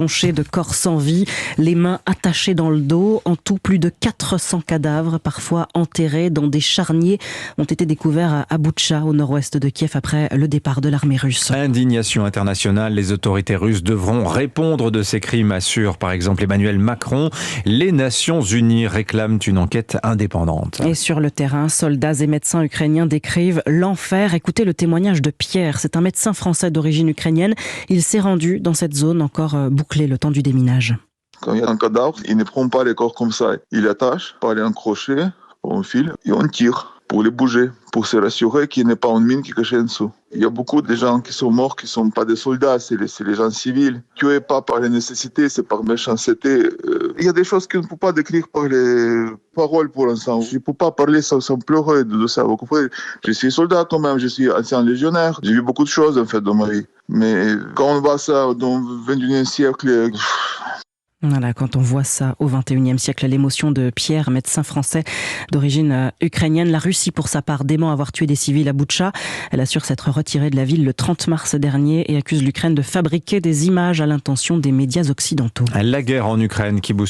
Jonchés de corps sans vie, les mains attachées dans le dos. En tout, plus de 400 cadavres, parfois enterrés dans des charniers, ont été découverts à Boutcha, au nord-ouest de Kiev, après le départ de l'armée russe. Indignation internationale, les autorités russes devront répondre de ces crimes, assure par exemple Emmanuel Macron. Les Nations Unies réclament une enquête indépendante. Et sur le terrain, soldats et médecins ukrainiens décrivent l'enfer. Écoutez le témoignage de Pierre, c'est un médecin français d'origine ukrainienne. Il s'est rendu dans cette zone encore bouclée le temps du déminage. Quand il y a un cadavre, il ne prend pas les corps comme ça. Il attache par un crochet, par un fil, et on tire pour les bouger, pour se rassurer qu'il n'y ait pas une mine qui est cachée en dessous. Il y a beaucoup de gens qui sont morts qui ne sont pas des soldats, c'est les gens civils. Tués pas par la nécessité, c'est par méchanceté. Il y a des choses qu'on ne peut pas décrire par les paroles pour l'instant. Je ne peux pas parler sans pleurer de ça, vous comprenez. Je suis soldat quand même, je suis ancien légionnaire. J'ai vu beaucoup de choses en fait dans ma vie. Mais quand on voit ça dans le 21e siècle... Voilà, quand on voit ça au 21e siècle, l'émotion de Pierre, médecin français d'origine ukrainienne. La Russie, pour sa part, dément avoir tué des civils à Boutcha. Elle assure s'être retirée de la ville le 30 mars dernier et accuse l'Ukraine de fabriquer des images à l'intention des médias occidentaux. La guerre en Ukraine qui bouscule